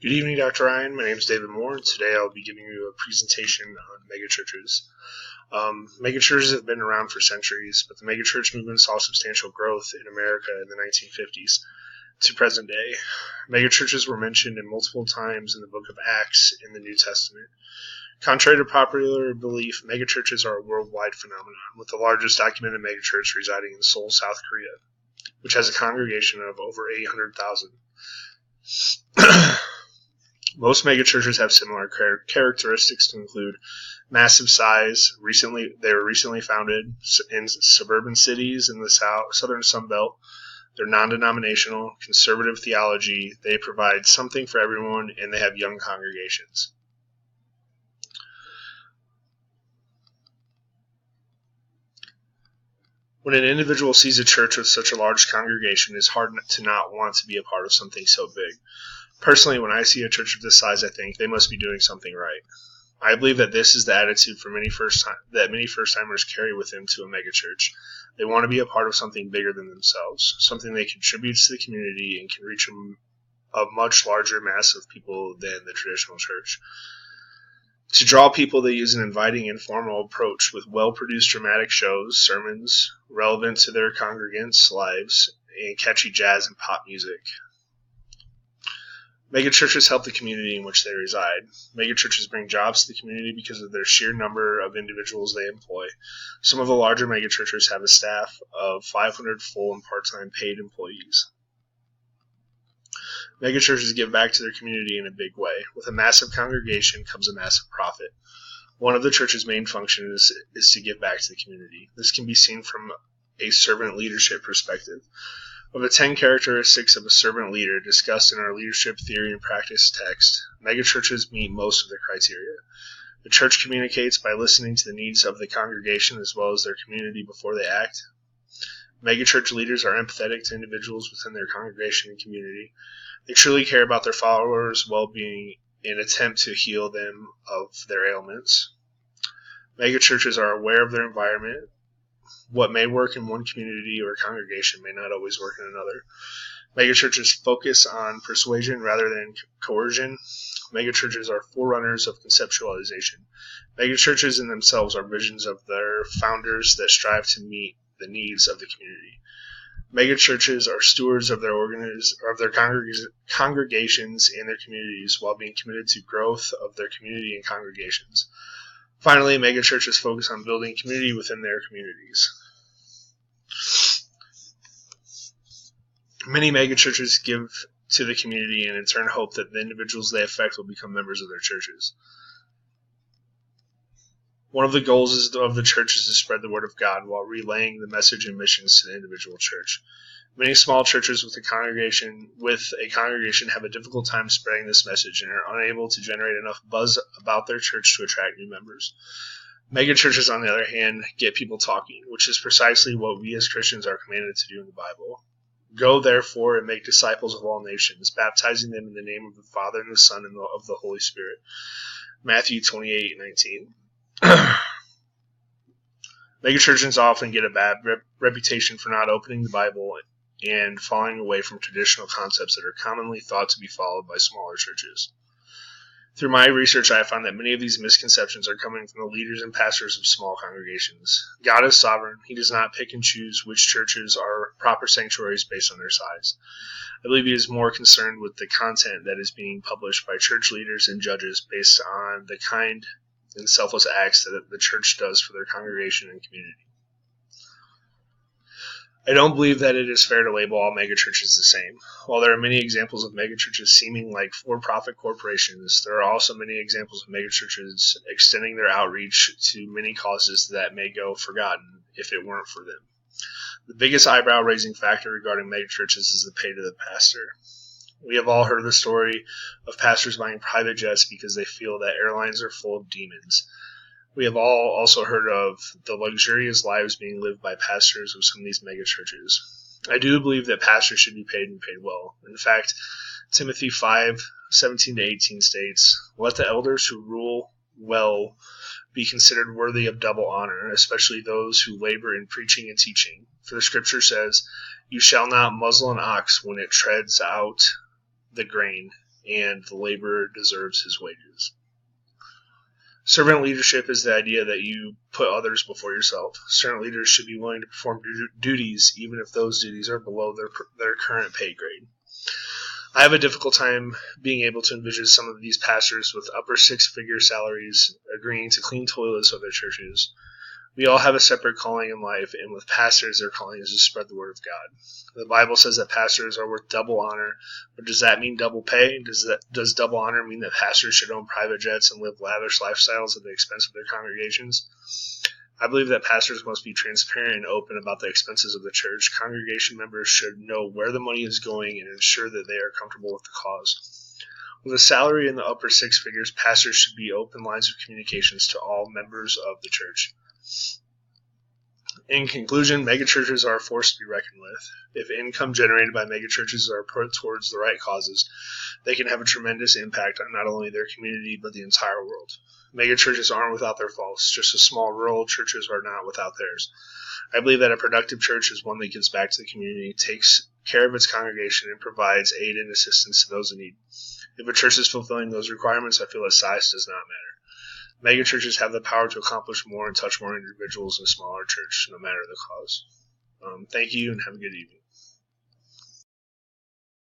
Good evening, Dr. Ryan. My name is David Moore, and today I'll be giving you a presentation on megachurches. Megachurches have been around for centuries, but the megachurch movement saw substantial growth in America in the 1950s to present day. Megachurches were mentioned in multiple times in the book of Acts in the New Testament. Contrary to popular belief, megachurches are a worldwide phenomenon, with the largest documented megachurch residing in Seoul, South Korea, which has a congregation of over 800,000. Most megachurches have similar characteristics to include massive size. They were recently founded in suburban cities in the southern Sunbelt. They're non-denominational, conservative theology. They provide something for everyone, and they have young congregations. When an individual sees a church with such a large congregation, it's hard to not want to be a part of something so big. Personally, when I see a church of this size, I think they must be doing something right. I believe that this is the attitude for many first-timers carry with them to a megachurch. They want to be a part of something bigger than themselves, something that contributes to the community and can reach a much larger mass of people than the traditional church. To draw people, they use an inviting, informal approach with well-produced dramatic shows, sermons, relevant to their congregants' lives, and catchy jazz and pop music. Megachurches help the community in which they reside. Megachurches bring jobs to the community because of their sheer number of individuals they employ. Some of the larger megachurches have a staff of 500 full and part-time paid employees. Megachurches give back to their community in a big way. With a massive congregation comes a massive profit. One of the church's main functions is to give back to the community. This can be seen from a servant leadership perspective. Of the 10 characteristics of a servant leader discussed in our leadership theory and practice text, megachurches meet most of the criteria. The church communicates by listening to the needs of the congregation as well as their community before they act. Megachurch leaders are empathetic to individuals within their congregation and community. They truly care about their followers' well-being in an attempt to heal them of their ailments. Megachurches are aware of their environment. What may work in one community or congregation may not always work in another. Megachurches focus on persuasion rather than coercion. Megachurches are forerunners of conceptualization. Megachurches in themselves are visions of their founders that strive to meet the needs of the community. Megachurches are stewards of their congregations and their communities while being committed to growth of their community and congregations. Finally, megachurches focus on building community within their communities. Many megachurches give to the community and in turn hope that the individuals they affect will become members of their churches. One of the goals of the church is to spread the word of God while relaying the message and missions to the individual church. Many small churches with a congregation have a difficult time spreading this message and are unable to generate enough buzz about their church to attract new members. Megachurches, on the other hand, get people talking, which is precisely what we as Christians are commanded to do in the Bible. Go, therefore, and make disciples of all nations, baptizing them in the name of the Father and the Son and of the Holy Spirit. Matthew 28:19. Megachurches often get a bad reputation for not opening the Bible and falling away from traditional concepts that are commonly thought to be followed by smaller churches. Through my research, I have found that many of these misconceptions are coming from the leaders and pastors of small congregations. God is sovereign. He does not pick and choose which churches are proper sanctuaries based on their size. I believe He is more concerned with the content that is being published by church leaders and judges based on the kind and selfless acts that the church does for their congregation and community. I don't believe that it is fair to label all megachurches the same. While there are many examples of megachurches seeming like for-profit corporations, there are also many examples of megachurches extending their outreach to many causes that may go forgotten if it weren't for them. The biggest eyebrow-raising factor regarding megachurches is the pay to the pastor. We have all heard the story of pastors buying private jets because they feel that airlines are full of demons. We have all also heard of the luxurious lives being lived by pastors of some of these megachurches. I do believe that pastors should be paid and paid well. In fact, Timothy 5:17-18 states, "Let the elders who rule well be considered worthy of double honor, especially those who labor in preaching and teaching. For the scripture says, You shall not muzzle an ox when it treads out the grain, and the laborer deserves his wages. Servant leadership is the idea that you put others before yourself. Servant leaders should be willing to perform duties, even if those duties are below their current pay grade. I have a difficult time being able to envision some of these pastors with upper six-figure salaries agreeing to clean toilets of their churches. We all have a separate calling in life, and with pastors, their calling is to spread the word of God. The Bible says that pastors are worth double honor, but does that mean double pay? Does double honor mean that pastors should own private jets and live lavish lifestyles at the expense of their congregations? I believe that pastors must be transparent and open about the expenses of the church. Congregation members should know where the money is going and ensure that they are comfortable with the cause. With a salary in the upper six figures, pastors should be open lines of communications to all members of the church. In conclusion, megachurches are a force to be reckoned with. If income generated by megachurches are put towards the right causes, they can have a tremendous impact on not only their community, but the entire world. Megachurches aren't without their faults, just as small rural churches are not without theirs. I believe that a productive church is one that gives back to the community, takes care of its congregation, and provides aid and assistance to those in need. If a church is fulfilling those requirements, I feel that size does not matter. Megachurches have the power to accomplish more and touch more individuals in a smaller church, no matter the cause. Thank you, and have a good evening.